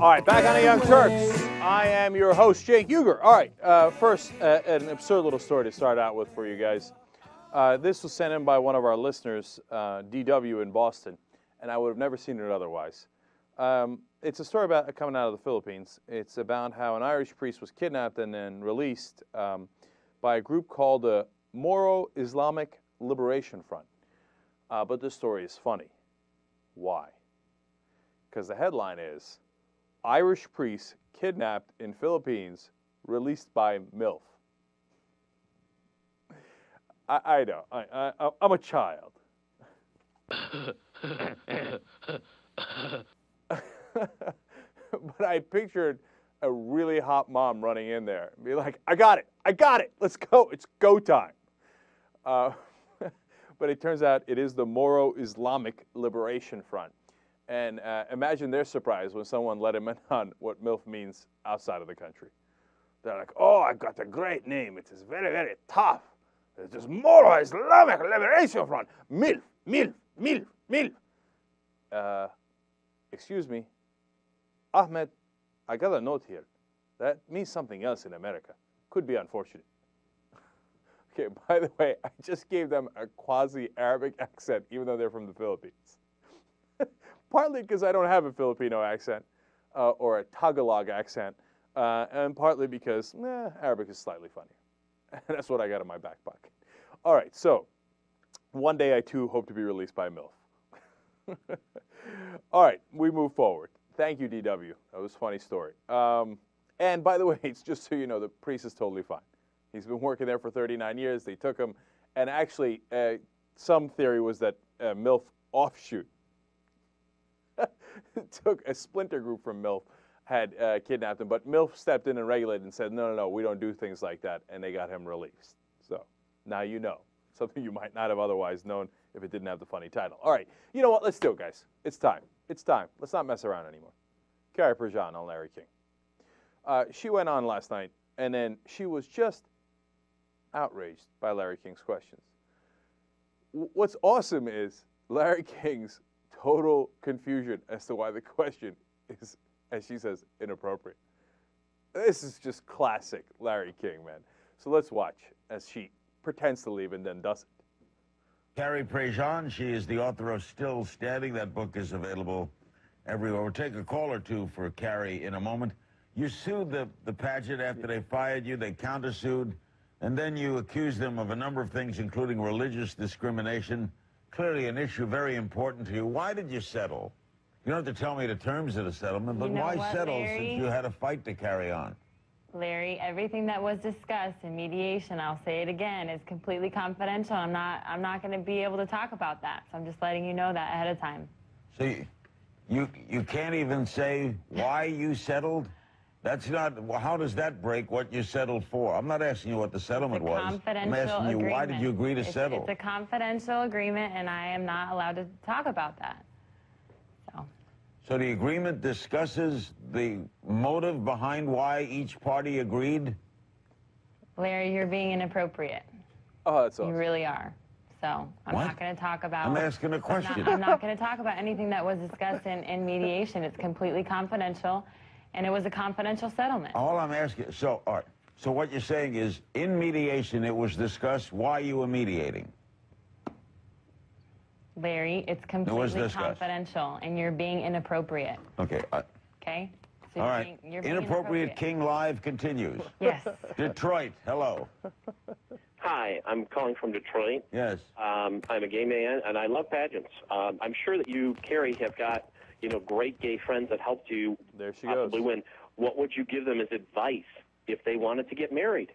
All right, back on the Young Turks. I am your host, Jake Uger. All right, first, an absurd little story to start out with for you guys. This was sent in by one of our listeners, DW in Boston, and I would have never seen it otherwise. It's a story about coming out of the Philippines. It's about how an Irish priest was kidnapped and then released by a group called the Moro Islamic Liberation Front. But this story is funny. Why? Because the headline is, Irish priest kidnapped in Philippines, released by MILF. I know. I'm a child. But I pictured a really hot mom running in there and be like, I got it, let's go, it's go time. But it turns out it is the Moro Islamic Liberation Front. And imagine their surprise when someone let him in on what MILF means outside of the country. They're like, oh, I got a great name. It is very, very tough. It's just Moro Islamic Liberation Front. MILF, MILF, MILF, MILF. Excuse me. Ahmed, I got a note here. That means something else in America. Could be unfortunate. Okay, by the way, I just gave them a quasi-Arabic accent, even though they're from the Philippines. Partly because I don't have a Filipino accent or a Tagalog accent, and partly because Arabic is slightly funnier. And that's what I got in my back pocket. All right, so one day I too hope to be released by MILF. All right, we move forward. Thank you, DW. That was a funny story. And by the way, it's just so you know, the priest is totally fine. He's been working there for 39 years. They took him, and actually, some theory was that MILF offshoot took a splinter group from MILF, had kidnapped him, but MILF stepped in and regulated and said, no, we don't do things like that, and they got him released. So now you know, something you might not have otherwise known if it didn't have the funny title. All right, you know what? Let's do it, guys. It's time. It's time. Let's not mess around anymore. Carrie Prejean on Larry King. She went on last night, and then she was just outraged by Larry King's questions. What's awesome is Larry King's total confusion as to why the question is, as she says, inappropriate. This is just classic Larry King, man. So let's watch as she pretends to leave and then doesn't. Carrie Prejean, she is the author of Still Standing. That book is available everywhere. We'll take a call or two for Carrie in a moment. You sued the pageant after they fired you. They countersued, and then you accused them of a number of things, including religious discrimination. Clearly an issue very important to you. Why did you settle? You don't have to tell me the terms of the settlement, but why settle since you had a fight to carry on? Larry, everything that was discussed in mediation, I'll say it again, is completely confidential. I'm not going to be able to talk about that. So I'm just letting you know that ahead of time. So you can't even say why you settled? That's not, how does that break what you settled for? I'm not asking you what the settlement was. I'm asking you, why did you agree to settle? It's a confidential agreement, and I am not allowed to talk about that. So the agreement discusses the motive behind why each party agreed? Larry, you're being inappropriate. Oh, that's awesome. You really are. So I'm not going to talk about... I'm asking a question. I'm not going to talk about anything that was discussed in mediation. It's completely confidential. And it was a confidential settlement. All I'm asking, so, all right, so what you're saying is, in mediation, it was discussed why you were mediating. Larry, it's completely confidential, and you're being inappropriate. Okay. Okay? So all right. You're being Inappropriate King Live continues. Yes. Detroit, hello. Hi, I'm calling from Detroit. Yes. I'm a gay man, and I love pageants. I'm sure that you, Carrie, have got great gay friends that helped you possibly win. What would you give them as advice if they wanted to get married?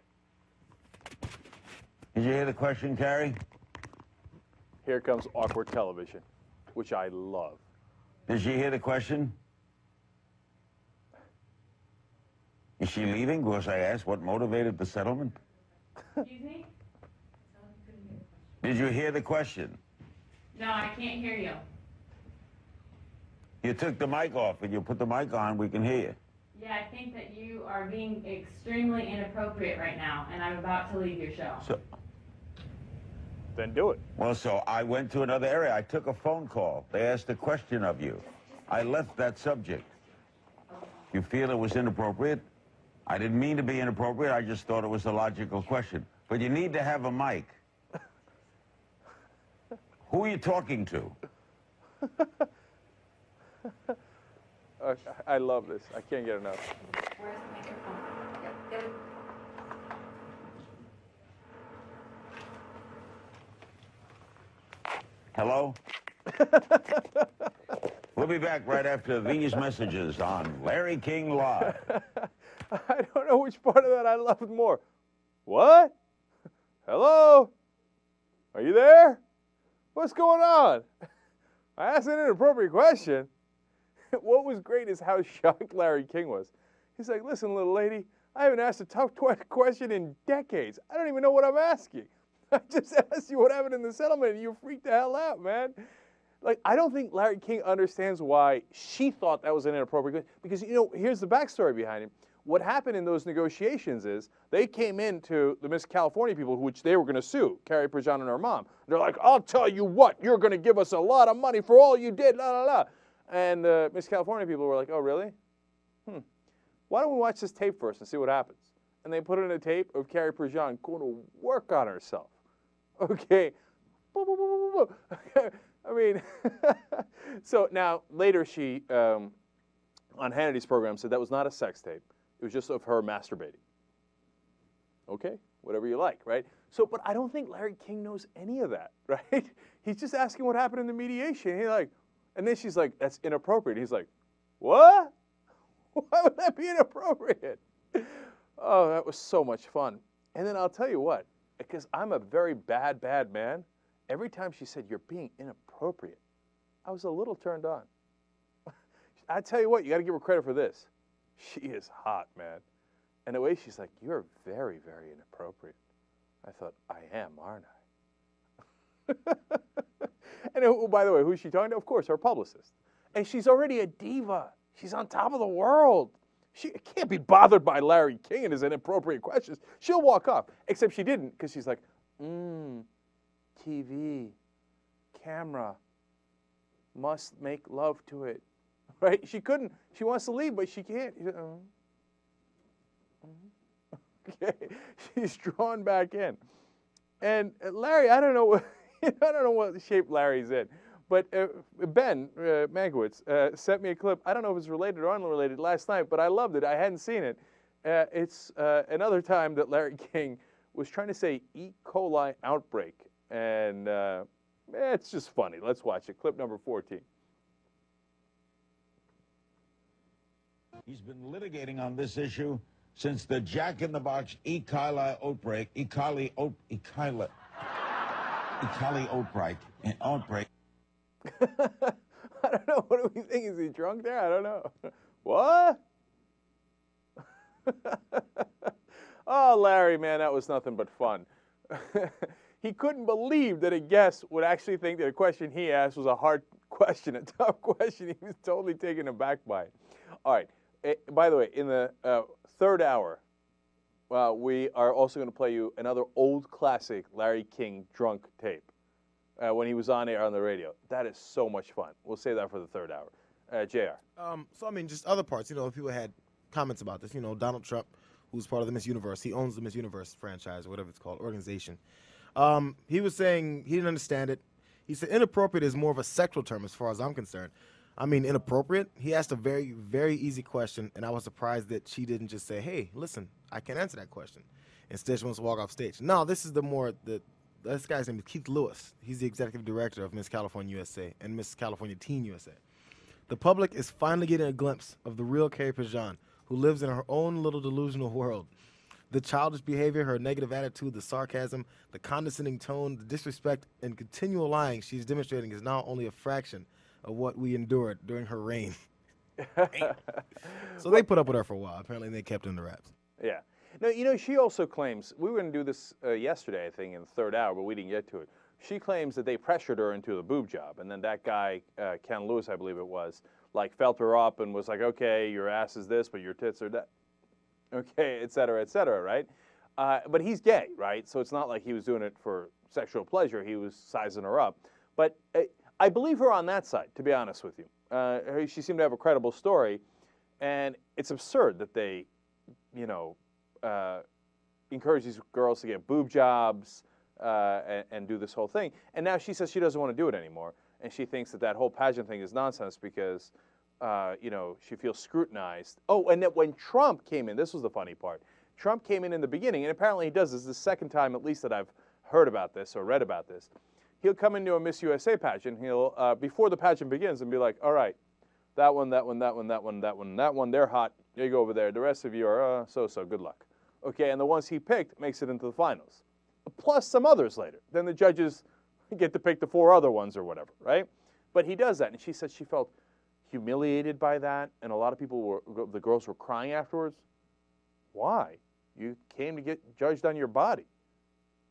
Did you hear the question, Carrie? Here comes awkward television, which I love. Did she hear the question? Is she leaving because I asked what motivated the settlement? Excuse me? Did you hear the question? No, I can't hear you. You took the mic off, and you put the mic on, we can hear you. Yeah, I think that you are being extremely inappropriate right now, and I'm about to leave your show. So, then do it. Well, so I went to another area. I took a phone call. They asked a question of you. I left that subject. You feel it was inappropriate? I didn't mean to be inappropriate. I just thought it was a logical question. But you need to have a mic. Who are you talking to? I love this. I can't get enough. Where's the microphone? Get it. Hello? We'll be back right after these messages on Larry King Live. I don't know which part of that I loved more. What? Hello? Are you there? What's going on? I asked an inappropriate question. What was great is how shocked Larry King was. He's like, listen, little lady, I haven't asked a tough question in decades. I don't even know what I'm asking. I just asked you what happened in the settlement, and you freaked the hell out, man. Like, I don't think Larry King understands why she thought that was an inappropriate question. Because, you know, here's the backstory behind it. What happened in those negotiations is they came into the Miss California people, which they were going to sue, Carrie Prejean and her mom. They're like, I'll tell you what, you're going to give us a lot of money for all you did, la, la, la. And the Miss California people were like, oh, really? Why don't we watch this tape first and see what happens? And they put in a tape of Carrie Prejean going to work on herself. Okay. I mean, so now later she, on Hannity's program, said that was not a sex tape. It was just of her masturbating. Okay, whatever you like, right? So, but I don't think Larry King knows any of that, right? He's just asking what happened in the mediation. He's like, and then she's like, that's inappropriate. He's like, what? Why would that be inappropriate? Oh, that was so much fun. And then I'll tell you what, because I'm a very bad man, every time she said, you're being inappropriate, I was a little turned on. I tell you what, you got to give her credit for this. She is hot, man. And the way she's like, you're very, very inappropriate. I thought, I am, aren't I? And oh, by the way, who's she talking to? Of course, her publicist. And she's already a diva. She's on top of the world. She can't be bothered by Larry King and his inappropriate questions. She'll walk off, except she didn't, because she's like, TV, camera, must make love to it. Right? She couldn't. She wants to leave, but she can't. Okay. She's drawn back in. And Larry, I don't know what, I don't know what shape Larry's in. But Ben Mankiewicz sent me a clip. I don't know if it's related or unrelated last night, but I loved it. I hadn't seen it. It's another time that Larry King was trying to say E. coli outbreak. And it's just funny. Let's watch it. Clip number 14. He's been litigating on this issue since the Jack in the Box E. coli outbreak. E. coli outbreak. I don't know. What do we think? Is he drunk there? I don't know. What? Oh, Larry, man, that was nothing but fun. He couldn't believe that a guest would actually think that a question he asked was a hard question, a tough question. He was totally taken aback by it. All right. By the way, in the third hour, we are also going to play you another old classic Larry King drunk tape when he was on air on the radio. That is so much fun. We'll save that for the third hour. JR. So, I mean, just other parts. You know, people had comments about this. You know, Donald Trump, who's part of the Miss Universe, he owns the Miss Universe franchise or whatever it's called, organization. He was saying he didn't understand it. He said inappropriate is more of a sexual term as far as I'm concerned. I mean, inappropriate. He asked a very, very easy question, and I was surprised that she didn't just say, hey, listen, I can't answer that question. Instead, she wants to walk off stage. No, this is this guy's name is Keith Lewis. He's the executive director of Miss California USA and Miss California Teen USA. The public is finally getting a glimpse of the real Carrie Prejean, who lives in her own little delusional world. The childish behavior, her negative attitude, the sarcasm, the condescending tone, the disrespect, and continual lying she's demonstrating is now only a fraction of what we endured during her reign. So they put up with her for a while. Apparently they kept her in the wraps. Yeah. No, you know, she also claims, we were going to do this yesterday, I think, in the third hour, but we didn't get to it. She claims that they pressured her into the boob job, and then that guy, Ken Lewis, I believe it was, like felt her up and was like, okay, your ass is this, but your tits are that. Okay, et cetera, right? But he's gay, right? So it's not like he was doing it for sexual pleasure. He was sizing her up. But I believe her on that side, to be honest with you. She seemed to have a credible story. And it's absurd that they, encourage these girls to get boob jobs and do this whole thing. And now she says she doesn't want to do it anymore. And she thinks that whole pageant thing is nonsense because, she feels scrutinized. Oh, and that when Trump came in, this was the funny part. Trump came in the beginning, and apparently he does this the second time at least that I've heard about this or read about this. He'll come into a Miss USA pageant. He'll, before the pageant begins, and be like, all right, that one, that one, that one, that one, that one, that one, they're hot. You go over there. The rest of you are so-so. Good luck. Okay, and the ones he picked makes it into the finals. Plus some others later. Then the judges get to pick the 4 other ones or whatever, right? But he does that, and she said she felt humiliated by that, and a lot of people the girls were crying afterwards. Why? You came to get judged on your body.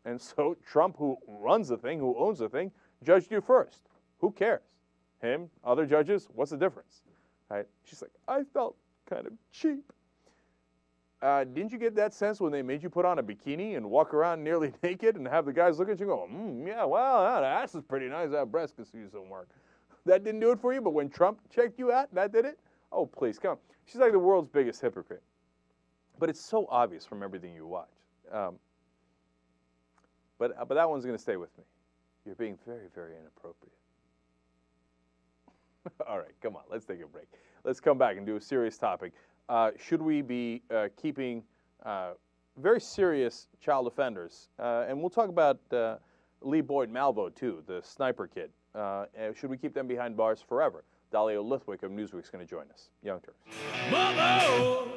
And so Trump, who runs the thing, who owns the thing, judged you first. Who cares? Him, other judges, what's the difference? Right? She's like, I felt kind of cheap. Didn't you get that sense when they made you put on a bikini and walk around nearly naked and have the guys look at you and go, yeah, well, that ass is pretty nice. That breast could use some work. That didn't do it for you, but when Trump checked you out, that did it? Oh, please, come on. She's like the world's biggest hypocrite. But it's so obvious from everything you watch. But that one's going to stay with me. You're being very, very inappropriate. All right, come on. Let's take a break. Let's come back and do a serious topic. Should we be keeping very serious child offenders? And we'll talk about Lee Boyd Malvo, too, the sniper kid. Should we keep them behind bars forever? Dalia Lithwick of Newsweek is going to join us. Young Turks. Mother,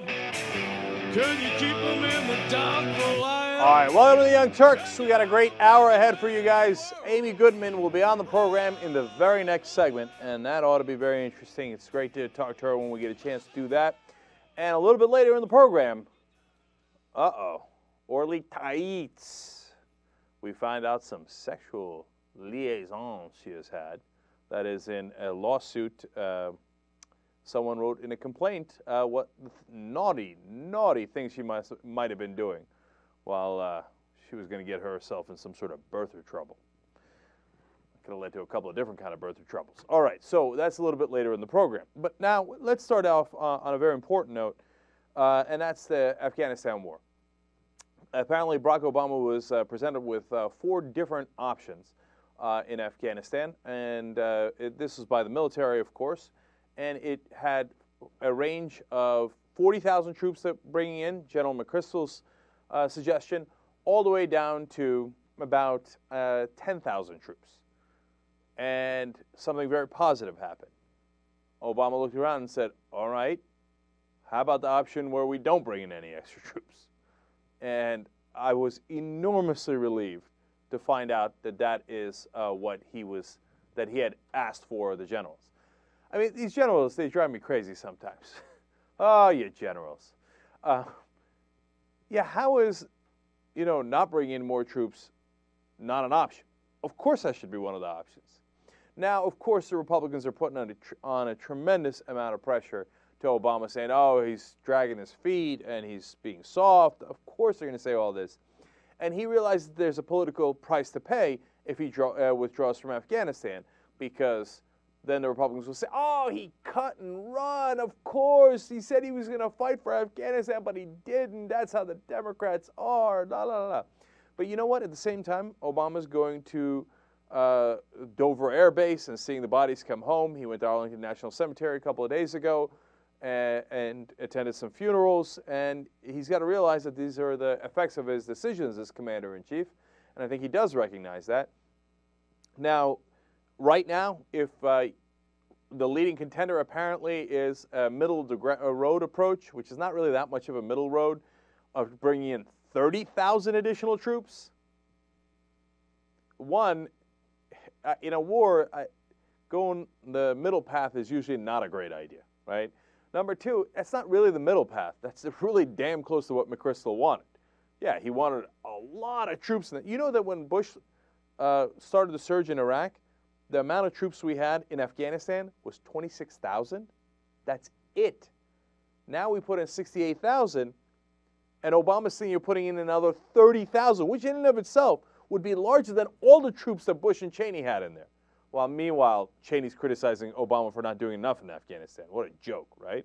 can you keep them in the dark for a while? All right, welcome to the Young Turks. We got a great hour ahead for you guys. Amy Goodman will be on the program in the very next segment, and that ought to be very interesting. It's great to talk to her when we get a chance to do that. And a little bit later in the program, Orly Taitz. We find out some sexual liaisons she has had. That is in a lawsuit. Someone wrote in a complaint what naughty things she might have been doing while she was going to get herself in some sort of birther trouble. Could have led to a couple of different kind of birther troubles. All right, so that's a little bit later in the program. But now let's start off on a very important note, and that's the Afghanistan war. Apparently, Barack Obama was presented with 4 different options in Afghanistan, and this was by the military, of course, and it had a range of 40,000 troops that bringing in, General McChrystal's suggestion, all the way down to about 10,000 troops. And something very positive happened. Obama looked around and said, all right, how about the option where we don't bring in any extra troops? And I was enormously relieved to find out that that is what he had asked for the generals. I mean, these generals, they drive me crazy sometimes. Oh, you generals. Yeah, how is, not bringing in more troops not an option? Of course that should be one of the options. Now, of course, the Republicans are putting on a tremendous amount of pressure to Obama, saying, oh, he's dragging his feet and he's being soft. Of course they're going to say all this. And he realizes there's a political price to pay if he withdraws from Afghanistan, because then the Republicans will say, oh, he cut and run. Of course, he said he was going to fight for Afghanistan, but he didn't. That's how the Democrats are, la, la, la. But you know what? At the same time, Obama's going to Dover Air Base and seeing the bodies come home. He went to Arlington National Cemetery a couple of days ago and attended some funerals. And he's got to realize that these are the effects of his decisions as commander-in-chief. And I think he does recognize that. Now, right now, if the leading contender apparently is a middle-road approach, which is not really that much of a middle road, of bringing in 30,000 additional troops. One, in a war, going the middle path is usually not a great idea, right? Number 2, that's not really the middle path. That's really damn close to what McChrystal wanted. Yeah, he wanted a lot of troops. You know that when Bush started the surge in Iraq, the amount of troops we had in Afghanistan was 26,000. That's it. Now we put in 68,000, and Obama's saying you're putting in another 30,000, which in and of itself would be larger than all the troops that Bush and Cheney had in there. While meanwhile, Cheney's criticizing Obama for not doing enough in Afghanistan. What a joke, right?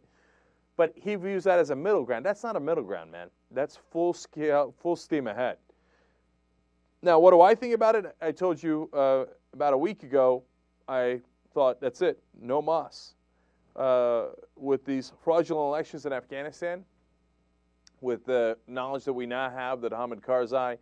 But he views that as a middle ground. That's not a middle ground, man. That's full scale, full steam ahead. Now, what do I think about it? I told you about a week ago, I thought, that's it, no mas. With these fraudulent elections in Afghanistan, with the knowledge that we now have that Hamid Karzai's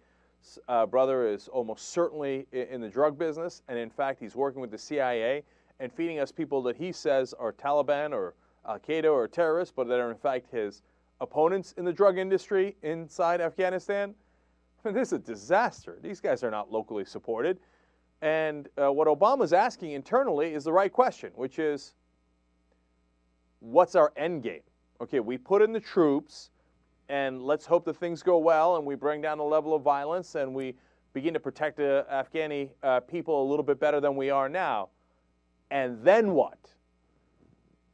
brother is almost certainly in the drug business, and in fact, he's working with the CIA and feeding us people that he says are Taliban or Al-Qaeda or terrorists, but that are in fact his opponents in the drug industry inside Afghanistan. I mean, this is a disaster. These guys are not locally supported. And what Obama's asking internally is the right question, which is, what's our end game? Okay, we put in the troops, and let's hope that things go well, and we bring down the level of violence, and we begin to protect the Afghani people a little bit better than we are now. And then what?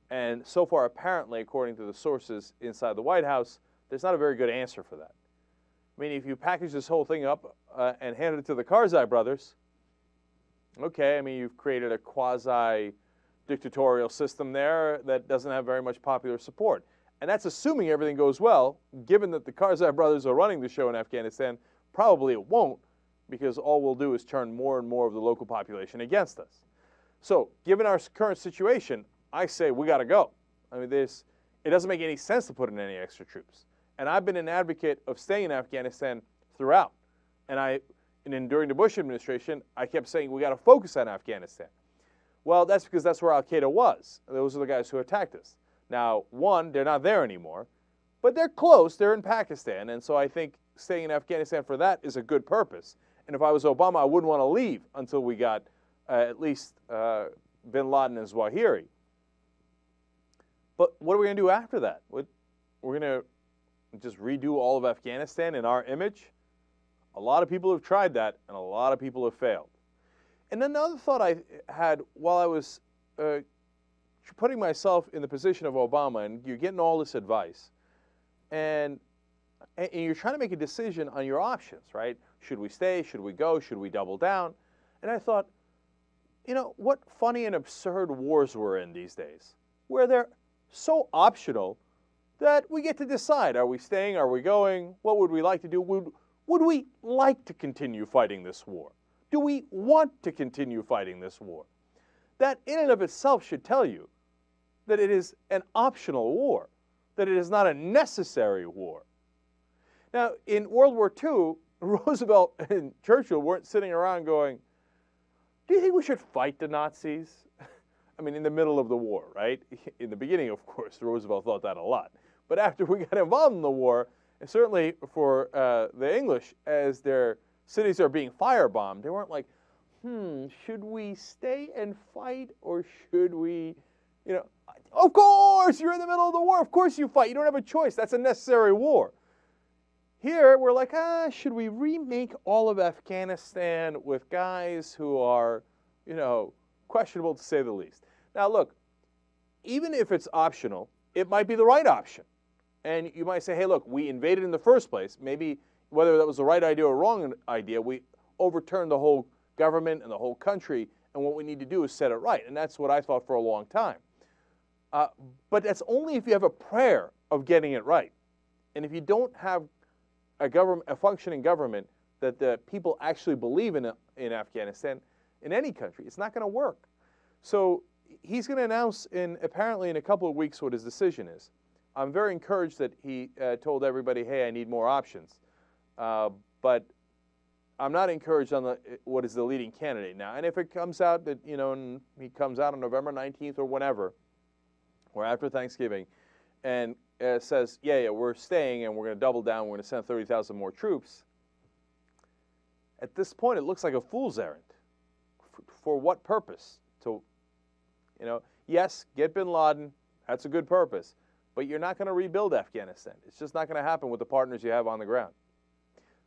And so far, apparently, according to the sources inside the White House, there's not a very good answer for that. I mean, if you package this whole thing up and hand it to the Karzai brothers, okay, I mean, you've created a quasi-dictatorial system there that doesn't have very much popular support. And that's assuming everything goes well, given that the Karzai brothers are running the show in Afghanistan. Probably it won't, because all we'll do is turn more and more of the local population against us. So, given our current situation, I say we got to go. I mean, it doesn't make any sense to put in any extra troops. And I've been an advocate of staying in Afghanistan throughout. And during the Bush administration, I kept saying we got to focus on Afghanistan. Well, that's because that's where Al-Qaeda was. Those are the guys who attacked us. Now, one, they're not there anymore, but they're close. They're in Pakistan. And so I think staying in Afghanistan for that is a good purpose. And if I was Obama, I wouldn't want to leave until we got at least bin Laden and Zawahiri. But what are we going to do after that? We're going to just redo all of Afghanistan in our image? A lot of people have tried that, and a lot of people have failed. And another thought I had while I was putting myself in the position of Obama, and you're getting all this advice, and you're trying to make a decision on your options, right? Should we stay? Should we go? Should we double down? And I thought, you know, what funny and absurd wars we're in these days, where they're so optional that we get to decide, are we staying, are we going, what would we like to do? Would we like to continue fighting this war? Do we want to continue fighting this war? That in and of itself should tell you that it is an optional war, that it is not a necessary war. Now, in World War II, Roosevelt and Churchill weren't sitting around going, do you think we should fight the Nazis? I mean, in the middle of the war, right? In the beginning, of course, Roosevelt thought that a lot. But after we got involved in the war, and certainly for the English, as their cities are being firebombed, they weren't like, should we stay and fight, or should we, you know, of course, you're in the middle of the war, of course you fight, you don't have a choice, that's a necessary war. Here, we're like, should we remake all of Afghanistan with guys who are, you know, questionable to say the least? Now, look, even if it's optional, it might be the right option. And you might say, hey, look, we invaded in the first place. Maybe whether that was the right idea or wrong idea, we overturned the whole government and the whole country, and what we need to do is set it right. And that's what I thought for a long time. But that's only if you have a prayer of getting it right. And if you don't have a functioning government that the people actually believe in Afghanistan, in any country, it's not going to work. So he's going to announce apparently in a couple of weeks what his decision is. I'm very encouraged that he told everybody, hey, I need more options. But I'm not encouraged on what is the leading candidate now. And if it comes out that, you know, and he comes out on November 19th or whenever, or after Thanksgiving, and says, yeah, we're staying and we're going to double down, we're going to send 30,000 more troops, at this point it looks like a fool's errand. For what purpose? To, you know, yes, get bin Laden, that's a good purpose, but you're not going to rebuild Afghanistan. It's just not going to happen with the partners you have on the ground.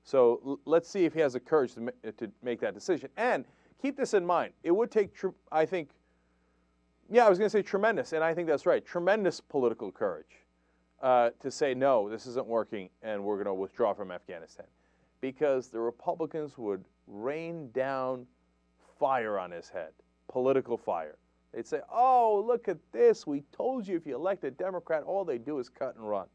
So let's see if he has the courage to make that decision. And keep this in mind. It would take, I think, yeah, I was going to say tremendous, and I think that's right, tremendous political courage to say, no, this isn't working, and we're going to withdraw from Afghanistan. Because the Republicans would rain down fire on his head, political fire, They'd say, oh, look at this. We told you if you elect a Democrat, all they do is cut and run.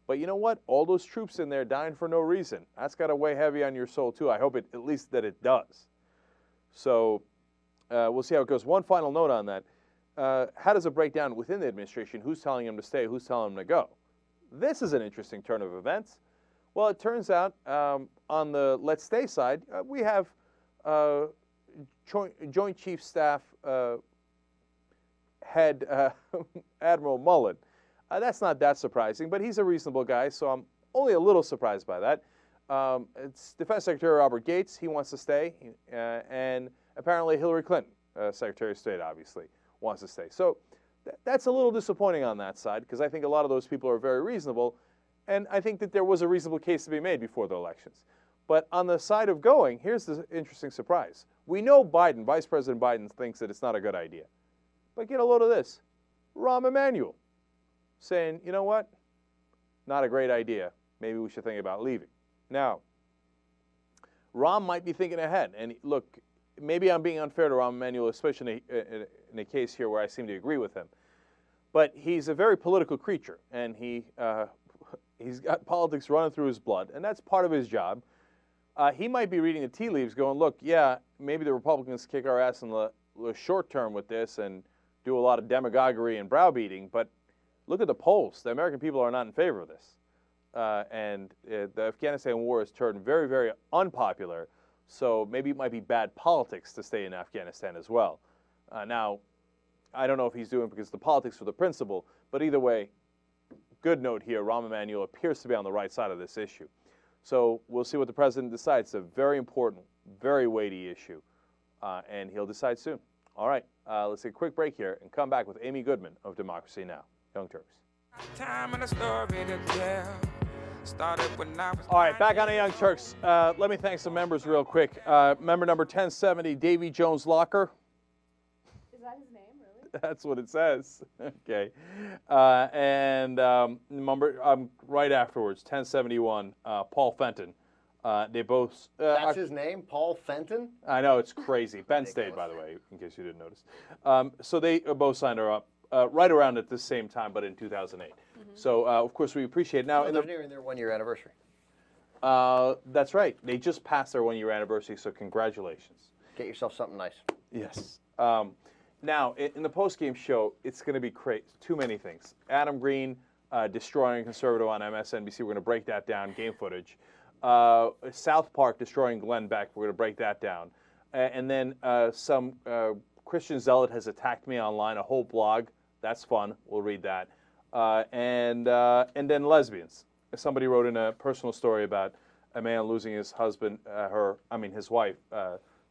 But you know what? All those troops in there dying for no reason. That's got to weigh heavy on your soul, too. I hope at least that it does. So we'll see how it goes. One final note on that. How does it break down within the administration? Who's telling him to stay? Who's telling him to go? This is an interesting turn of events. Well, it turns out on the Let's Stay side, we have Joint Chief Staff head Admiral Mullen. That's not that surprising, but he's a reasonable guy, so I'm only a little surprised by that. It's Defense Secretary Robert Gates. He wants to stay, and apparently Hillary Clinton, Secretary of State, obviously, wants to stay. So that's a little disappointing on that side, because I think a lot of those people are very reasonable, and I think that there was a reasonable case to be made before the elections. But on the side of going, here's the interesting surprise. We know Biden, Vice President Biden, thinks that it's not a good idea. But get a load of this. Rahm Emanuel saying, you know what? Not a great idea. Maybe we should think about leaving. Now, Rahm might be thinking ahead. And look, maybe I'm being unfair to Rahm Emanuel, especially in a case here where I seem to agree with him. But he's a very political creature, and he's got politics running through his blood, and that's part of his job. He might be reading the tea leaves going, look, yeah, maybe the Republicans kick our ass in the short term with this and do a lot of demagoguery and browbeating, but look at the polls. The American people are not in favor of this. And the Afghanistan war has turned very, very unpopular, so maybe it might be bad politics to stay in Afghanistan as well. Now, I don't know if he's doing it because of the politics or the principle, but either way, good note here, Rahm Emanuel appears to be on the right side of this issue. So we'll see what the president decides. It's a very important, very weighty issue, and he'll decide soon. All right, let's take a quick break here and come back with Amy Goodman of Democracy Now! Young Turks. All right, back on the Young Turks. Let me thank some members real quick. Member number 1070, Davy Jones Locker. Is that his name, really? That's what it says. Okay. And right afterwards, 1071, Paul Fenton. They both... That's his name, Paul Fenton? I know, it's crazy. Ben stayed, by the way, in case you didn't notice. So they both signed her up right around at the same time, but in 2008. Mm-hmm. So, of course, we appreciate it. Now, they're nearing their one-year anniversary. That's right. They just passed their one-year anniversary, so congratulations. Get yourself something nice. Yes. Now, in the post-game show, it's going to be too many things. Adam Green destroying conservative on MSNBC. We're going to break that down, game footage. South Park destroying Glenn Beck. We're going to break that down. And then some Christian zealot has attacked me online, a whole blog. That's fun. We'll read that. And then lesbians. Somebody wrote in a personal story about a man losing his husband, his wife,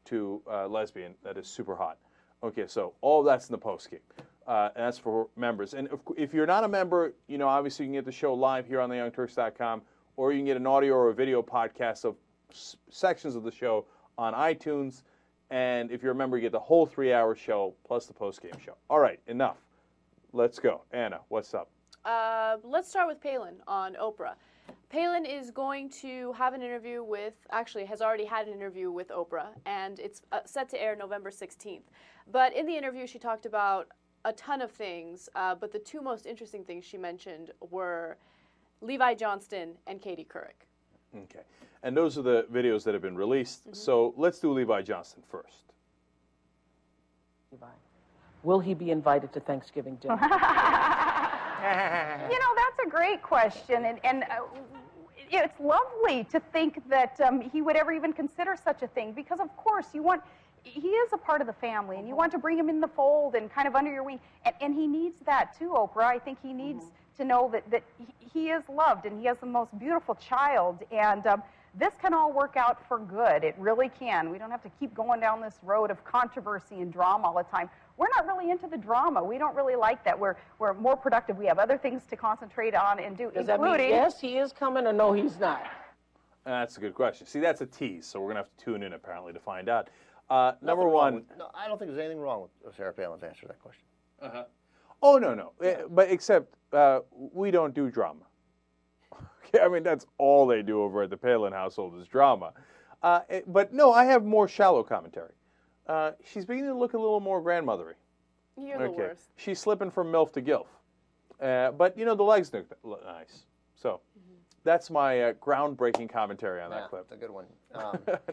to lesbian. That is super hot. Okay, so all that's in the postgame. And that's for members. And if you're not a member, obviously you can get the show live here on theyoungturks.com, or you can get an audio or a video podcast of sections of the show on iTunes. And if you're a member, you get the whole 3-hour show plus the postgame show. All right, enough. Let's go. Anna, what's up? Let's start with Palin on Oprah. Palin is going to have an interview has already had an interview with Oprah, and it's set to air November 16th. But in the interview, she talked about a ton of things, but the two most interesting things she mentioned were Levi Johnston and Katie Couric. Okay. And those are the videos that have been released. Mm-hmm. So let's do Levi Johnston first. Levi, will he be invited to Thanksgiving dinner? That's a great question. And it's lovely to think that he would ever even consider such a thing, because, of course, he is a part of the family, and you want to bring him in the fold and kind of under your wing. And he needs that, too, Oprah. I think he needs to know that he is loved, and he has the most beautiful child, and this can all work out for good. It really can. We don't have to keep going down this road of controversy and drama all the time. We're not really into the drama. We don't really like that. We're more productive. We have other things to concentrate on and do, Does that mean yes, he is coming, or no, he's not? That's a good question. See, that's a tease, so we're going to have to tune in, apparently, to find out. Number one... No, I don't think there's anything wrong with Sarah Palin's answer to that question. Uh-huh. Oh, no. But except we don't do drama. Okay, I mean, that's all they do over at the Palin household is drama. But no, I have more shallow commentary. She's beginning to look a little more grandmothery. You're the worst. She's slipping from MILF to GILF. But, the legs look nice. So that's my groundbreaking commentary on that clip. That's a good one.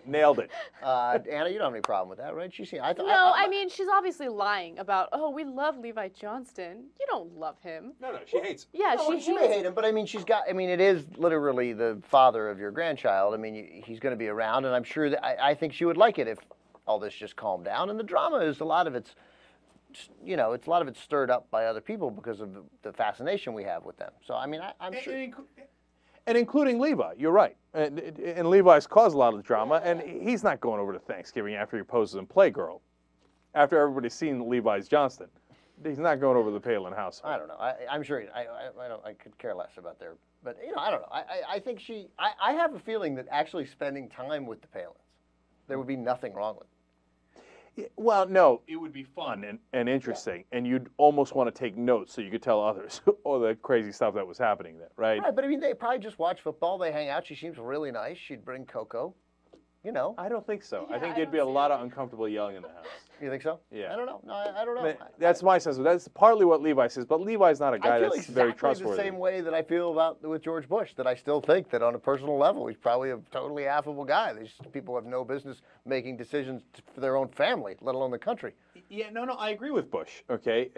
Nailed it. Anna, you don't have any problem with that, right? I mean, she's obviously lying about, oh, we love Levi Johnston. You don't love him. No, she hates him. Yeah, she may hate him, but I mean, it is literally the father of your grandchild. I mean, he's going to be around, and I'm sure that I think she would like it if all this just calmed down. And the drama is a lot of it's stirred up by other people because of the fascination we have with them. So, I mean, I'm sure. And including Levi, you're right. And Levi's caused a lot of the drama, and he's not going over to Thanksgiving after he poses in Playgirl. After everybody's seen Levi's Johnston, he's not going over to the Palin household. I don't know. I'm sure. I could care less about their. But I don't know. I think I have a feeling that actually spending time with the Palins, there would be nothing wrong with it. Well, no, it would be fun and interesting, and you'd almost want to take notes so you could tell others all the crazy stuff that was happening there, right? Right, but I mean, they probably just watch football, they hang out, she seems really nice, she'd bring cocoa, I don't think so. Yeah, I think there'd be a lot of uncomfortable yelling in the house. You think so? Yeah. I don't know. No, I don't know. That's my sense of it. That's partly what Levi says, but Levi's not a guy that's very trustworthy. I feel exactly the same way that I feel with George Bush, that I still think that on a personal level, he's probably a totally affable guy. These people have no business making decisions for their own family, let alone the country. Yeah, no, I agree with Bush, okay?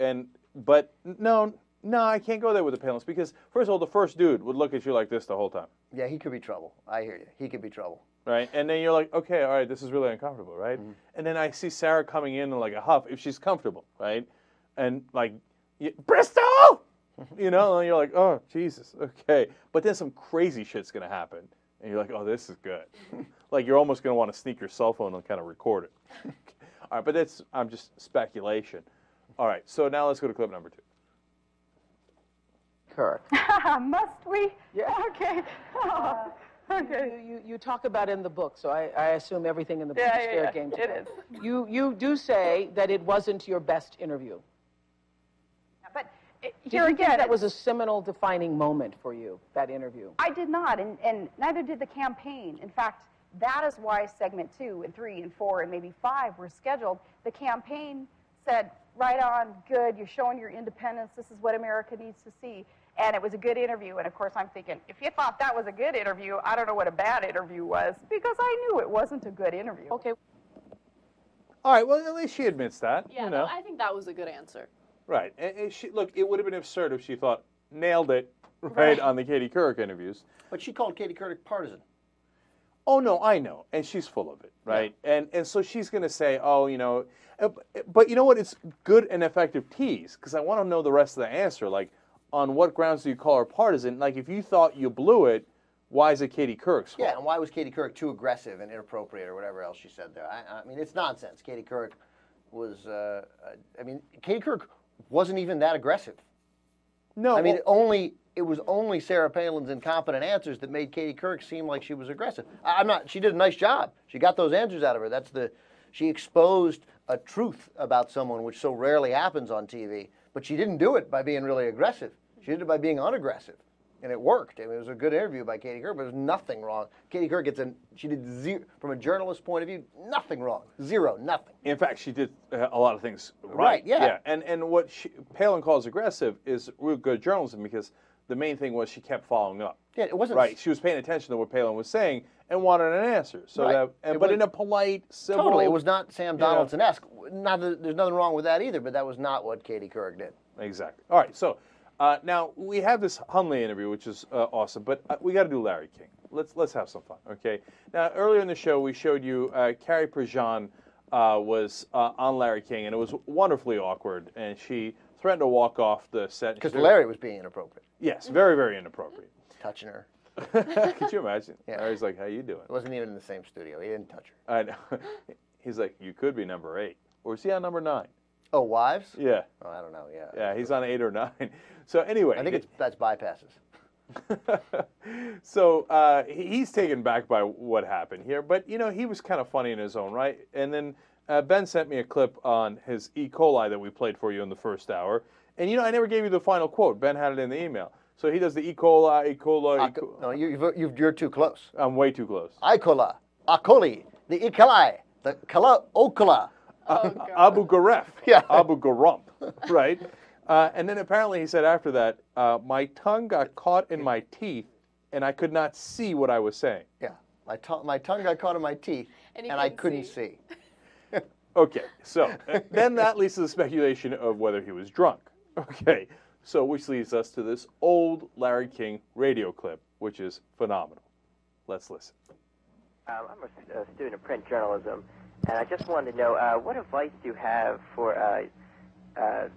But no, I can't go there with the Palins because, first of all, the first dude would look at you like this the whole time. Yeah, he could be trouble. I hear you. He could be trouble. Right, and then you're like, okay, all right, this is really uncomfortable, right? Mm-hmm. And then I see Sarah coming in like a huff if she's comfortable, right? And like, Bristol, and you're like, oh Jesus, okay. But then some crazy shit's gonna happen, and you're like, oh, this is good. Like you're almost gonna want to sneak your cell phone and kind of record it. All right, but I'm just speculation. All right, so now let's go to clip number 2. Kirk. Must we? Yeah. Okay. Okay. You talk about it in the book, so I assume everything in the book is fair game to it you. is. You do say that it wasn't your best interview. But Did here you again, think that was a seminal defining moment for you, that interview? I did not, and neither did the campaign. In fact, that is why segment 2 and 3 and 4 and maybe 5 were scheduled. The campaign said, right on, good, you're showing your independence, this is what America needs to see. And it was a good interview, and of course I'm thinking, if you thought that was a good interview, I don't know what a bad interview was, because I knew it wasn't a good interview. Okay. All right, well, at least she admits that. Yeah, no, I think that was a good answer. Right. And look, it would have been absurd if she thought, nailed it, right, on the Katie Couric interviews. But she called Katie Couric partisan. Oh, no, I know. And she's full of it, right? Yeah. And so she's going to say, oh, but you know what? It's good and effective tease, because I want to know the rest of the answer. Like, on what grounds do you call her partisan? Like, if you thought you blew it, why is it Katie Couric's fault? Yeah, and why was Katie Couric too aggressive and inappropriate or whatever else she said there? I mean, it's nonsense. Katie Couric was, Katie Couric wasn't even that aggressive. No. I mean, it was only Sarah Palin's incompetent answers that made Katie Couric seem like she was aggressive. She did a nice job. She got those answers out of her. She exposed a truth about someone, which so rarely happens on TV. But she didn't do it by being really aggressive. She did it by being unaggressive. And it worked. I mean, it was a good interview by Katie Couric, but there's nothing wrong. Katie Couric she did zero, from a journalist's point of view, nothing wrong. Zero, nothing. In fact, she did a lot of things right. Yeah. And what Palin calls aggressive is real good journalism, because the main thing was she kept following up. Yeah, it wasn't right. She was paying attention to what Palin was saying and wanted an answer. So right. But in a polite, civil. Totally, it was not Sam Donaldson-esque. Not that there's nothing wrong with that either, but that was not what Katie Couric did. Exactly. All right. So now we have this Hundley interview, which is awesome, but we got to do Larry King. Let's have some fun. Okay. Now earlier in the show we showed you Carrie Prejean was on Larry King, and it was wonderfully awkward, and she threatened to walk off the set because Larry was being inappropriate. Yes, very, very inappropriate. Touching her. Could you imagine? Yeah. Larry's like, "How you doing?" It wasn't even in the same studio. He didn't touch her. I know. He's like, "You could be number 8, or is he on number 9?" Oh, wives? Yeah. Oh, I don't know. Yeah. Yeah, he's on 8 or 9. So anyway, I think that's bypasses. So he's taken back by what happened here, but he was kind of funny in his own right. And then Ben sent me a clip on his E. coli that we played for you in the first hour. And I never gave you the final quote. Ben had it in the email. So he does the E. coli, E. coli. No, you're too close. I'm way too close. E. coli, the E. coli, the cala, ocola. Abu Gharef. Yeah. Abu Gharump, right? And then apparently he said after that, my tongue got caught in my teeth and I could not see what I was saying. Yeah. My tongue got caught in my teeth and I couldn't see. Okay, so then that leads to the speculation of whether he was drunk. Okay, so which leads us to this old Larry King radio clip, which is phenomenal. Let's listen. I'm a student of print journalism, and I just wanted to know what advice do you have for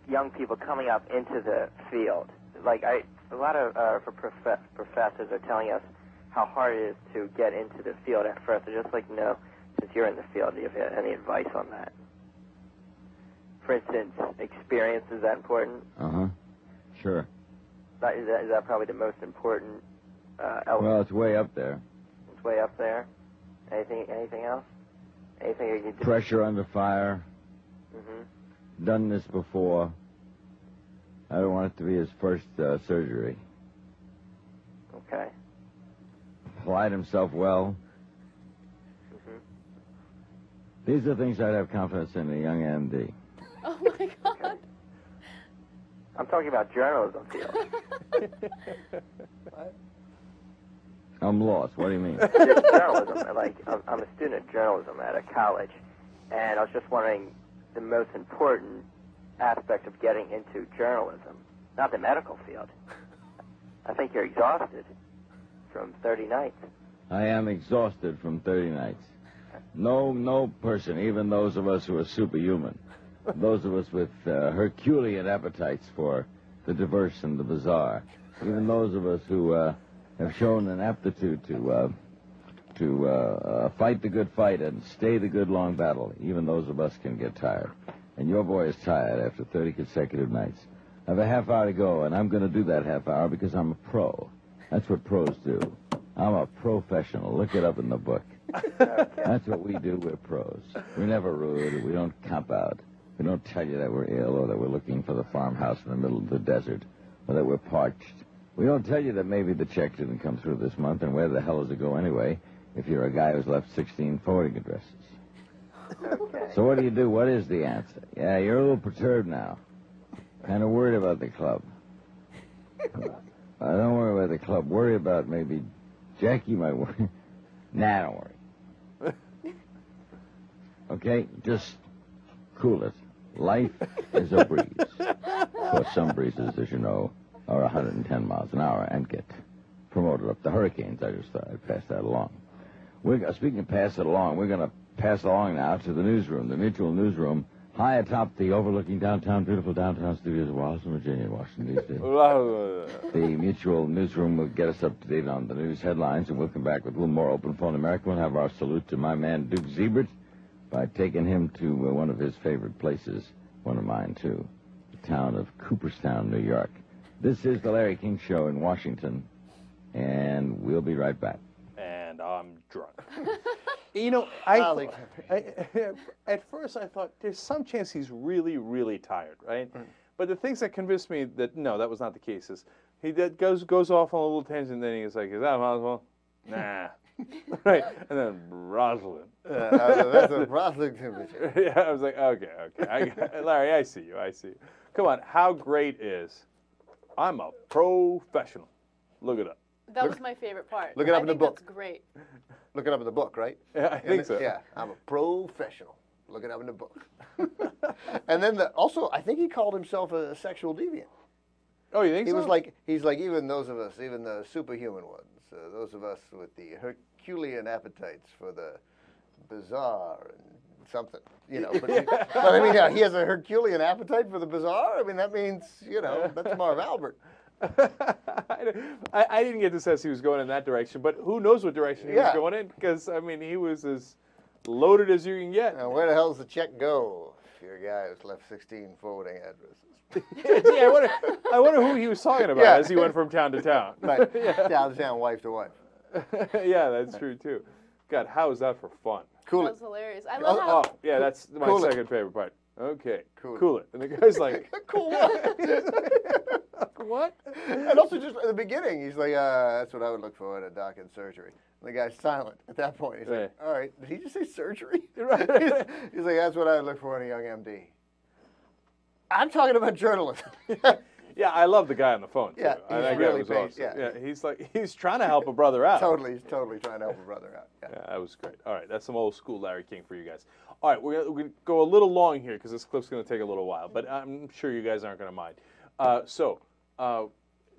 young people coming up into the field? Like a lot of professors are telling us how hard it is to get into the field at first. I'd just like to know, since you're in the field, do you have any advice on that? For instance, experience, is that important? Sure. Is that probably the most important element? Well, it's way up there. It's way up there. Anything else? Anything you can do? Pressure under fire. Done this before. I don't want it to be his first surgery. Okay. Applied himself well. These are things I'd have confidence in a young MD. Oh, my God. Okay. I'm talking about journalism field. What? I'm lost. What do you mean? Just journalism. Like, I'm a student of journalism at a college, and I was just wondering the most important aspect of getting into journalism, not the medical field. I think you're exhausted from 30 nights. I am exhausted from 30 nights. No person, even those of us who are superhuman, those of us with Herculean appetites for the diverse and the bizarre, even those of us who have shown an aptitude to fight the good fight and stay the good long battle, even those of us can get tired. And your boy is tired after 30 consecutive nights. I have a half hour to go, and I'm going to do that half hour because I'm a pro. That's what pros do. I'm a professional. Look it up in the book. That's what we do. We're pros. We're never rude. We don't cop out. We don't tell you that we're ill or that we're looking for the farmhouse in the middle of the desert or that we're parched. We don't tell you that maybe the check didn't come through this month, and where the hell does it go anyway if you're a guy who's left 16 forwarding addresses. Okay. So what do you do? What is the answer? Yeah, you're a little perturbed now. Kind of worried about the club. Don't worry about the club. Worry about maybe Jackie might worry. Nah, don't worry. Okay? Just cool it. Life is a breeze. Of course, some breezes, as you know, are 110 miles an hour and get promoted up to hurricanes. I just thought I'd pass that along. Speaking of pass it along, we're going to pass along now to the newsroom, the Mutual Newsroom, high atop the overlooking beautiful downtown studios of Washington, Virginia, Washington, D.C. The Mutual Newsroom will get us up to date on the news headlines, and we'll come back with a little more open phone America. We'll have our salute to my man, Duke Ziebert, by taking him to one of his favorite places, one of mine, too, the town of Cooperstown, New York. This is the Larry King Show in Washington, and we'll be right back. And I'm drunk. You know, at first I thought there's some chance he's really, really tired, right? But the things that convinced me that, no, that was not the case is he goes off on a little tangent, and then he's like, is that Roswell? Nah. Right. And then Rosalind. That's a Rosalind temperature. Yeah, I was like, okay. Larry, I see you. Come on, how great is I'm a professional. Look it up. That was my favorite part. Look it up in the book. That's great. Look it up in the book, right? Yeah, I think so. Yeah, I'm a professional. Look it up in the book. And then also, I think he called himself a sexual deviant. Oh, you think so? He's like, even those of us, even the superhuman ones, those of us with the Herculean appetites for the bizarre and something, you know. But I mean, he has a Herculean appetite for the bizarre. I mean, that means, you know, that's Marv Albert. I didn't get the sense he was going in that direction, but who knows what direction he was going in? Because, I mean, he was as loaded as you can get. Now, where the hell does the check go if you're a guy who's left 16 forwarding addresses? Yeah, I wonder who he was talking about as he went from town to town. Right, town to town, wife to wife. Yeah, that's true, too. God, how is that for fun? Cool That it. was hilarious. I love how... Oh, yeah, that's my Cool it. second favorite part. Okay, cool it. And the guy's like... Cool what? What? And also, just at the beginning, he's like, "That's what I would look for in a doc in surgery." And the guy's silent at that point. He's like, "All right, did he just say surgery?" Right. He's like, "That's what I would look for in a young MD." I'm talking about journalism. Yeah, I love the guy on the phone, too. Yeah, That he's guy really was paid, awesome. He's trying to help a brother out. He's totally trying to help a brother out. Yeah, that was great. All right, that's some old school Larry King for you guys. All right, we're going to go a little long here because this clip's going to take a little while, but I'm sure you guys aren't going to mind.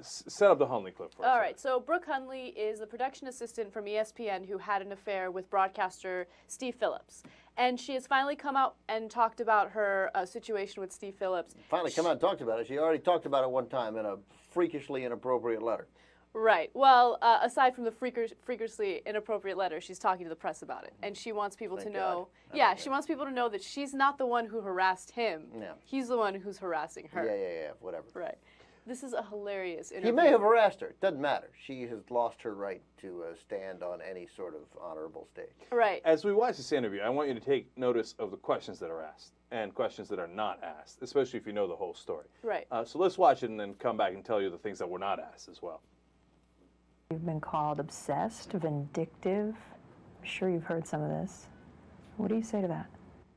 Set up the Hundley clip for us. All right, so Brooke Hundley is the production assistant from ESPN who had an affair with broadcaster Steve Phillips. And she has finally come out and talked about her situation with Steve Phillips. Finally come out and talked about it. She already talked about it one time in a freakishly inappropriate letter. Right. Well, aside from the freakishly inappropriate letter, she's talking to the press about it. And she wants people to know, she wants people to know that she's not the one who harassed him. Yeah. He's the one who's harassing her. Yeah, whatever. Right. This is a hilarious interview. He may have harassed her. It doesn't matter. She has lost her right to stand on any sort of honorable stage. Right. As we watch this interview, I want you to take notice of the questions that are asked and questions that are not asked, especially if you know the whole story. Right. So let's watch it and then come back and tell you the things that were not asked as well. You've been called obsessed, vindictive. I'm sure you've heard some of this. What do you say to that?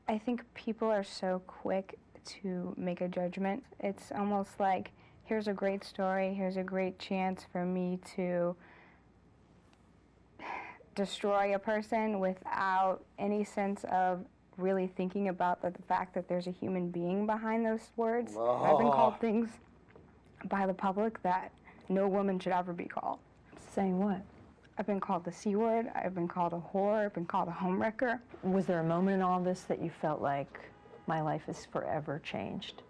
I think people are so quick to make a judgment. It's almost like, here's a great story, here's a great chance for me to destroy a person without any sense of really thinking about the fact that there's a human being behind those words. Oh. I've been called things by the public that no woman should ever be called. Saying what? I've been called the C word, I've been called a whore, I've been called a homewrecker. Was there a moment in all this that you felt like, my life is forever changed?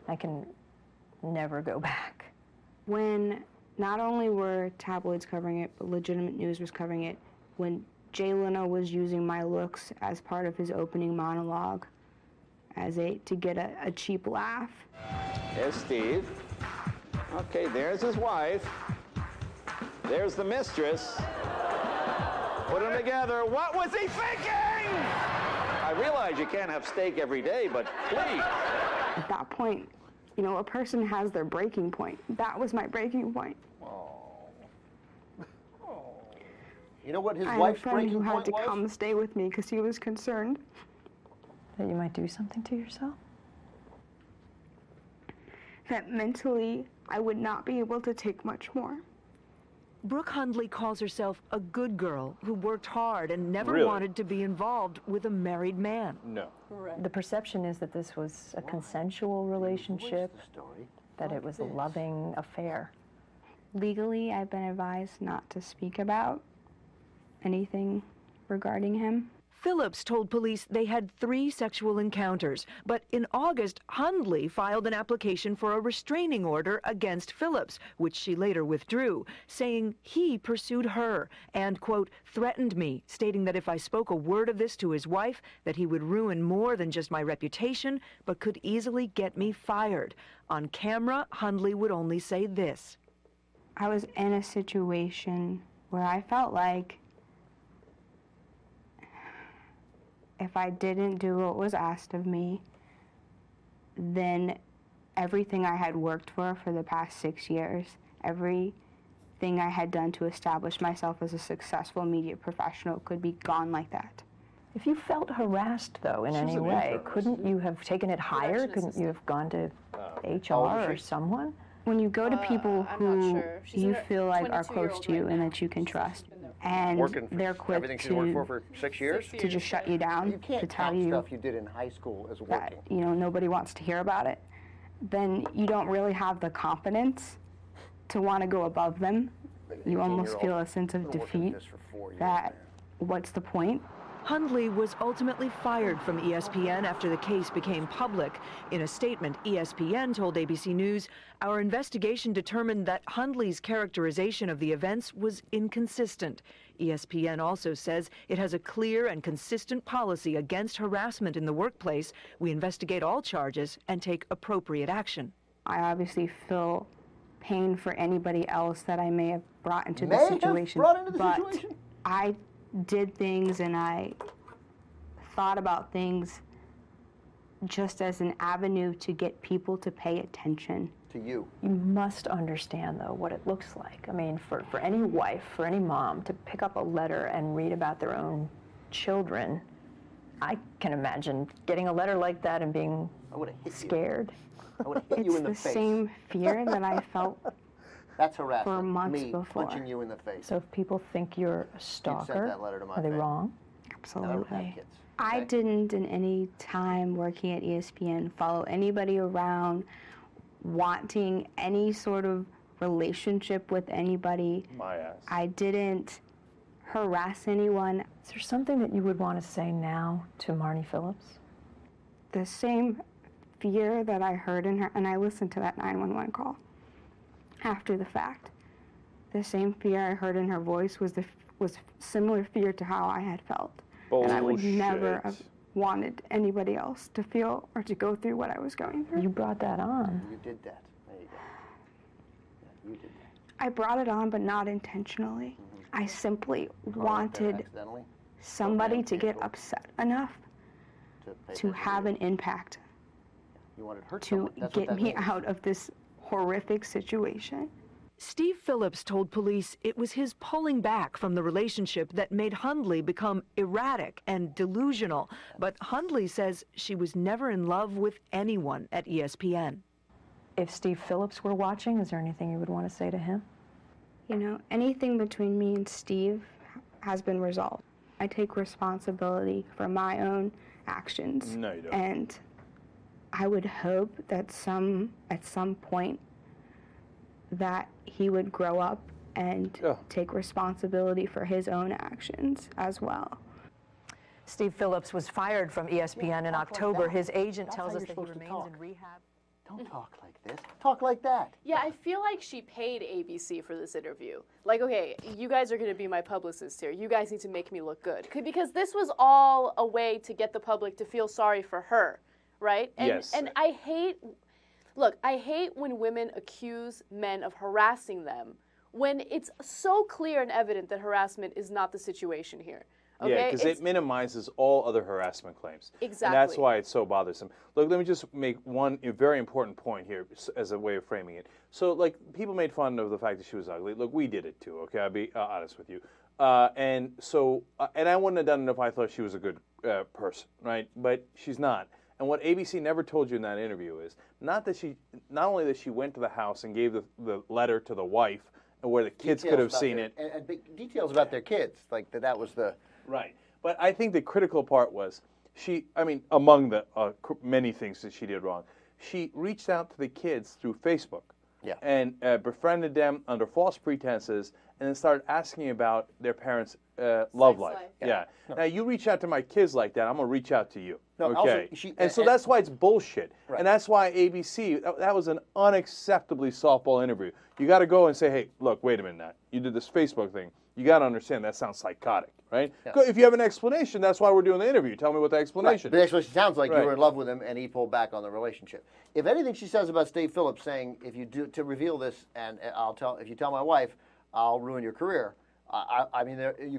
I can never go back. When not only were tabloids covering it, but legitimate news was covering it, when Jay Leno was using my looks as part of his opening monologue to get a cheap laugh. There's Steve. Okay, there's his wife. There's the mistress. Put them together. What was he thinking? I realize you can't have steak every day, but please. At that point, you know, a person has their breaking point. That was my breaking point. You know what his wife's breaking point was? I had a friend who had to come stay with me because he was concerned that you might do something to yourself? That mentally, I would not be able to take much more. Brooke Hundley calls herself a good girl who worked hard and never wanted to be involved with a married man. No. The perception is that this was a consensual relationship, that it was a loving affair. Legally, I've been advised not to speak about anything regarding him. Phillips told police they had 3 sexual encounters, but in August, Hundley filed an application for a restraining order against Phillips, which she later withdrew, saying he pursued her and, quote, threatened me, stating that if I spoke a word of this to his wife, that he would ruin more than just my reputation, but could easily get me fired. On camera, Hundley would only say this. I was in a situation where I felt like if I didn't do what was asked of me, then everything I had worked for the past 6 years, everything I had done to establish myself as a successful media professional could be gone like that. If you felt harassed, though, in any way, couldn't you have taken it higher? Couldn't you have gone to HR or someone? When you go to people who you feel like are close to you and that you can trust, and they're quick everything she worked for 6 years to just shut you down, you can't to tell count you stuff you did in high school as working. that, you know, nobody wants to hear about it, then you don't really have the confidence to want to go above them. You almost feel a sense of defeat that what's the point? Hundley was ultimately fired from ESPN after the case became public. In a statement, ESPN told ABC News, "Our investigation determined that Hundley's characterization of the events was inconsistent." ESPN also says it has a clear and consistent policy against harassment in the workplace. We investigate all charges and take appropriate action. I obviously feel pain for anybody else that I may have brought into the situation, but I did things and I thought about things just as an avenue to get people to pay attention. to you? You must understand, though, what it looks like. I mean, for any wife, for any mom to pick up a letter and read about their own children, I can imagine getting a letter like that and being scared. I would have hit you in the face. It's the same fear that I felt That's harassment. for months Me before. punching you in the face. So if people think you're a stalker, that letter to my are they face. wrong? Absolutely. kids. I didn't in any time working at ESPN follow anybody around wanting any sort of relationship with anybody. My ass. I didn't harass anyone. Is there something that you would want to say now to Marnie Phillips? The same fear that I heard in her, and I listened to that 911 call after the fact. The same fear I heard in her voice was similar fear to how I had felt. And I would never have wanted anybody else to feel or to go through what I was going through. You brought that on. You did that. There you go. Yeah, you did that. I brought it on, but not intentionally. I simply wanted somebody to get upset enough to have an impact You wanted her to get me out of this horrific situation. Steve Phillips told police it was his pulling back from the relationship that made Hundley become erratic and delusional. But Hundley says she was never in love with anyone at ESPN. If Steve Phillips were watching, is there anything you would want to say to him? You know, anything between me and Steve has been resolved. I take responsibility for my own actions. No, you don't. And I would hope that at some point that he would grow up and take responsibility for his own actions as well. Steve Phillips was fired from ESPN in October. His agent tells us that he remains in rehab. Don't talk like this. Talk like that. Yeah, I feel like she paid ABC for this interview. Like, okay, you guys are going to be my publicists here. You guys need to make me look good. Because this was all a way to get the public to feel sorry for her, right? And, yes. And I hate when women accuse men of harassing them when it's so clear and evident that harassment is not the situation here. Okay? Yeah, because it minimizes all other harassment claims. Exactly. And that's why it's so bothersome. Look, let me just make one very important point here as a way of framing it. So, like, people made fun of the fact that she was ugly. Look, we did it too, okay? I'll be honest with you. And I wouldn't have done it if I thought she was a good person, right? But she's not. And what ABC never told you in that interview is not only that she went to the house and gave the letter to the wife, and where the kids could have seen it. And big details about their kids, like that was the... Right. But I think the critical part was among the many things that she did wrong, she reached out to the kids through Facebook. Yeah. And befriended them under false pretenses, and then started asking about their parents' love life. Yeah. No. Now, you reach out to my kids like that, I'm going to reach out to you. No, okay. Also, so that's why it's bullshit. Right. And that's why ABC, that was an unacceptably softball interview. You got to go and say, hey, look, wait a minute now. You did this Facebook thing. You got to understand that sounds psychotic, right? Yeah. If you have an explanation, that's why we're doing the interview. Tell me what the explanation is. The explanation sounds like you Right. were in love with him and he pulled back on the relationship. If anything she says about Steve Phillips saying, if you do to reveal this and if you tell my wife, I'll ruin your career. I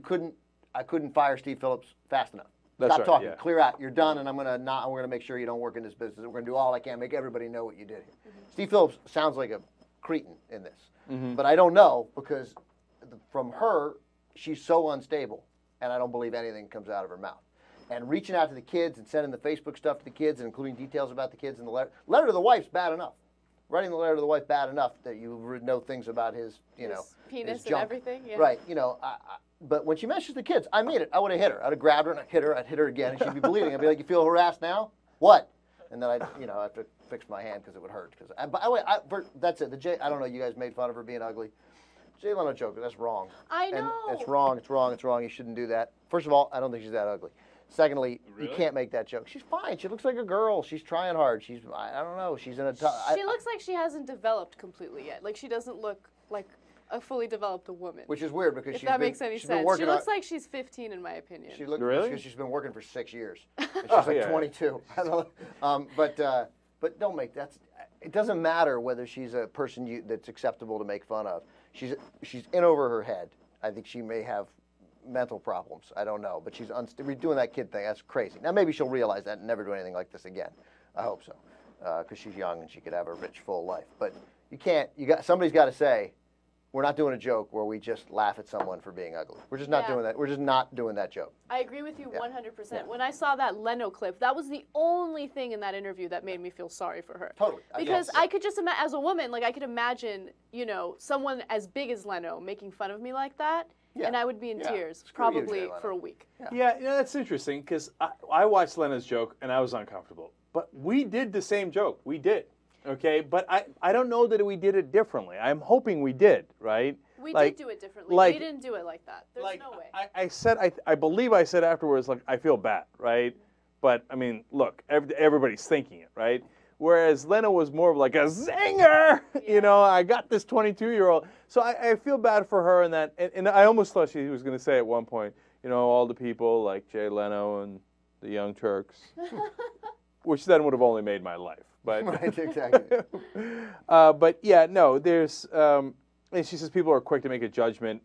couldn't fire Steve Phillips fast enough. That's Stop right, talking. yeah. Clear out. You're done, and we're gonna make sure you don't work in this business. We're gonna do all I can, make everybody know what you did. Steve Phillips sounds like a cretin in this, but I don't know because from her, she's so unstable, and I don't believe anything comes out of her mouth. And reaching out to the kids and sending the Facebook stuff to the kids and including details about the kids in the letter to the wife's bad enough. Writing the letter to the wife bad enough that you know things about his penis his junk. and everything. Yeah. Right. But when she mentions the kids, I mean it. I would have hit her. I'd have grabbed her and I'd hit her again, and she'd be bleeding. I'd be like, "You feel harassed now? What?" And then I'd have to fix my hand because it would hurt. By the way, that's it. I don't know. You guys made fun of her being ugly. Jay Leno joke. That's wrong. I know. And it's wrong. It's wrong. It's wrong. You shouldn't do that. First of all, I don't think she's that ugly. Secondly, you can't make that joke. She's fine. She looks like a girl. She's trying hard. I don't know. She's in a She looks like she hasn't developed completely yet. Like she doesn't look like a fully developed woman. Which is weird because if that makes any sense. She looks like she's 15 in my opinion. She looks because she's been working for 6 years. And she's like 22. But don't make that. It doesn't matter whether she's a person that's acceptable to make fun of. She's in over her head. I think she may have mental problems. I don't know, but she's doing that kid thing. That's crazy. Now maybe she'll realize that and never do anything like this again. I hope so. because she's young and she could have a rich, full life. But you can't. Somebody's got to say, we're not doing a joke where we just laugh at someone for being ugly. We're just not doing that. We're just not doing that joke. I agree with you 100%. Yeah. When I saw that Leno clip, that was the only thing in that interview that made me feel sorry for her. Totally. Because I could just imagine, as a woman, like I could imagine, you know, someone as big as Leno making fun of me like that, and I would be in tears probably for a week. Yeah, you know, that's interesting because I watched Leno's joke and I was uncomfortable. But we did the same joke. We did. Okay, but I don't know that we did it differently. I'm hoping we did, right? We did do it differently. We didn't do it like that. There's no way. I believe I said afterwards, like, I feel bad, right? But, I mean, look, everybody's thinking it, right? Whereas Leno was more of like a zinger, you know, I got this 22-year-old. So I feel bad for her in that, and I almost thought she was going to say at one point, you know, all the people like Jay Leno and the Young Turks, which then would have only made my life. But right, exactly. But yeah, no, there's, and she says people are quick to make a judgment.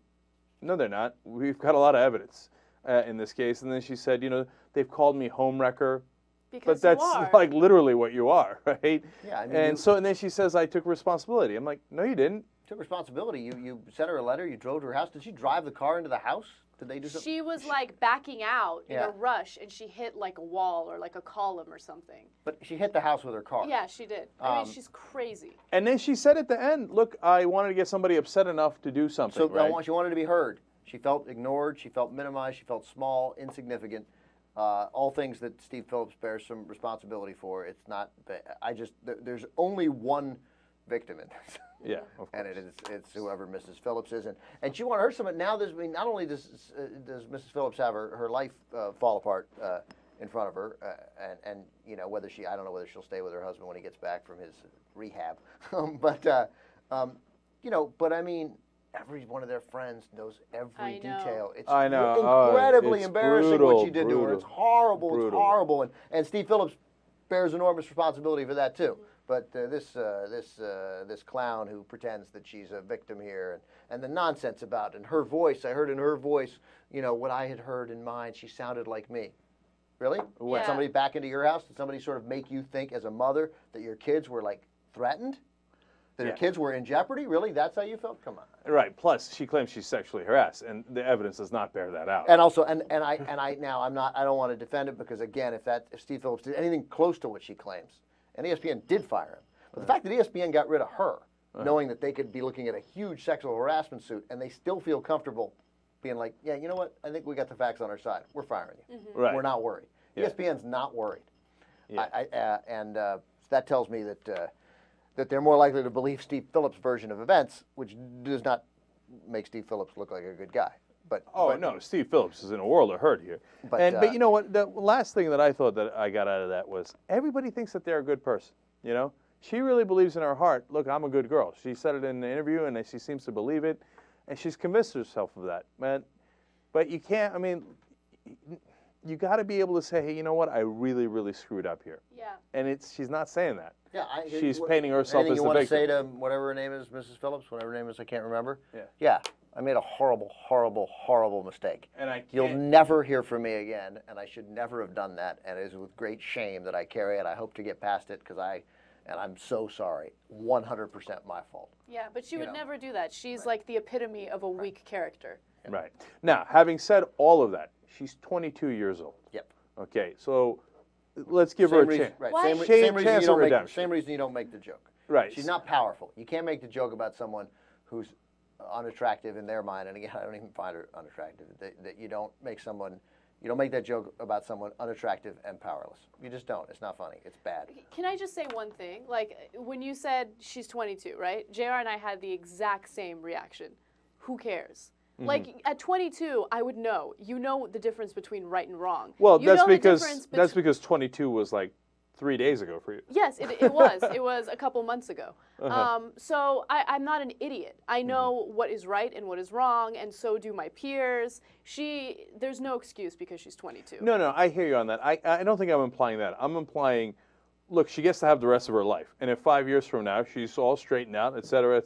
No, they're not. We've got a lot of evidence in this case. And then she said, you know, they've called me homewrecker. Because but that's like literally what you are, right? Yeah, I mean, and then she says, I took responsibility. I'm like, no, you didn't. Took responsibility. You sent her a letter. You drove to her house. Did she drive the car into the house? Did they do something? She was like backing out in a rush, and she hit like a wall or like a column or something. But she hit the house with her car. Yeah, she did. I mean, she's crazy. And then she said at the end, look, I wanted to get somebody upset enough to do something, So right? she wanted to be heard. She felt ignored. She felt minimized. She felt small, insignificant. All things that Steve Phillips bears some responsibility for. It's not. There's only one victim in this. Yeah, and it's whoever Mrs. Phillips is, and she wanted her some. Now not only does Mrs. Phillips have her life fall apart in front of her, and you know I don't know whether she'll stay with her husband when he gets back from his rehab, but you know, but I mean, every one of their friends knows every detail. It's incredibly embarrassing what she did to her. It's horrible. It's horrible, and Steve Phillips bears enormous responsibility for that too. But this clown who pretends that she's a victim here, and the nonsense about it, and her voice, I heard in her voice, you know, what I had heard in mine, she sounded like me. Really? When somebody back into your house, did somebody sort of make you think as a mother that your kids were like threatened? That your kids were in jeopardy? Really? That's how you felt? Come on. Right. Plus, she claims she's sexually harassed, and the evidence does not bear that out. And also, I don't want to defend it because again, if Steve Phillips did anything close to what she claims, and ESPN did fire him. But the fact that ESPN got rid of her, knowing that they could be looking at a huge sexual harassment suit, and they still feel comfortable being like, yeah, you know what? I think we got the facts on our side. We're firing you. Mm-hmm. Right. We're not worried. Yeah. ESPN's not worried. Yeah. That tells me that they're more likely to believe Steve Phillips' version of events, which does not make Steve Phillips look like a good guy. But no, Steve Phillips is in a world of hurt here. But you know what? The last thing that I thought that I got out of that was everybody thinks that they're a good person. You know, she really believes in her heart. Look, I'm a good girl. She said it in the interview, and she seems to believe it, and she's convinced herself of that, man. But you can't. I mean, you got to be able to say, hey, you know what? I really, really screwed up here. Yeah. And she's not saying that. Yeah. She's painting herself as the victim. Anything you want to say to whatever her name is, Mrs. Phillips, whatever her name is, I can't remember. Yeah. Yeah. I made a horrible, horrible, horrible mistake. And you'll never hear from me again, and I should never have done that. And it is with great shame that I carry it. I hope to get past it because I'm so sorry. 100% my fault. Yeah, but she would never do that. She's like the epitome of a weak character. Right. Now, having said all of that, she's 22 years old. Yep. Okay, so let's give her a chance. Right. Same reason you don't make the joke. Right. She's not powerful. You can't make the joke about someone who's unattractive in their mind, and again, I don't even find her unattractive. That you don't make that joke about someone unattractive and powerless. You just don't. It's not funny. It's bad. Can I just say one thing? Like when you said she's 22, right? JR and I had the exact same reaction. Who cares? Mm-hmm. Like at 22, I would know. You know the difference between right and wrong. Well, that's because 22 was like 3 days ago for you. Yes, it was. It was a couple months ago. So I'm not an idiot. I know what is right and what is wrong, and so do my peers. There's no excuse because she's 22. No, I hear you on that. I don't think I'm implying that. I'm implying, look, she gets to have the rest of her life. And if 5 years from now she's all straightened out, et cetera,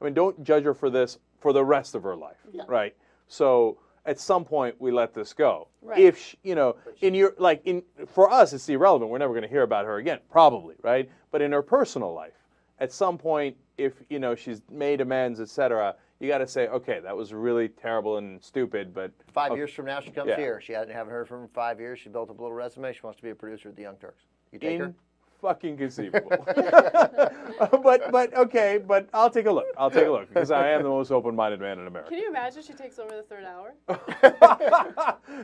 I mean, don't judge her for this for the rest of her life, right? So, at some point we let this go. Right. If for us it's irrelevant. We're never going to hear about her again, probably, right? But in her personal life, at some point, if she's made amends, etc., you got to say, okay, that was really terrible and stupid, but 5 years from now she comes here. She haven't heard from her in 5 years. She built up a little resume. She wants to be a producer at the Young Turks. You take her? Fucking conceivable. but okay, but I'll take a look. Because I am the most open-minded man in America. Can you imagine she takes over the third hour?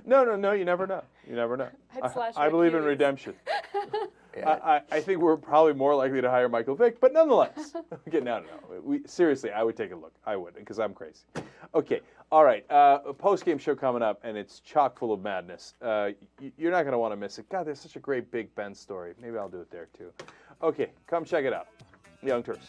No, you never know. I believe in redemption. I think we're probably more likely to hire Michael Vick, but nonetheless. Okay, no. Seriously, I would take a look. I would, because I'm crazy. Okay, all right. A post-game show coming up, and it's chock full of madness. You're not going to want to miss it. God, there's such a great Big Ben story. Maybe I'll do it there, too. Okay, come check it out. Young Turks.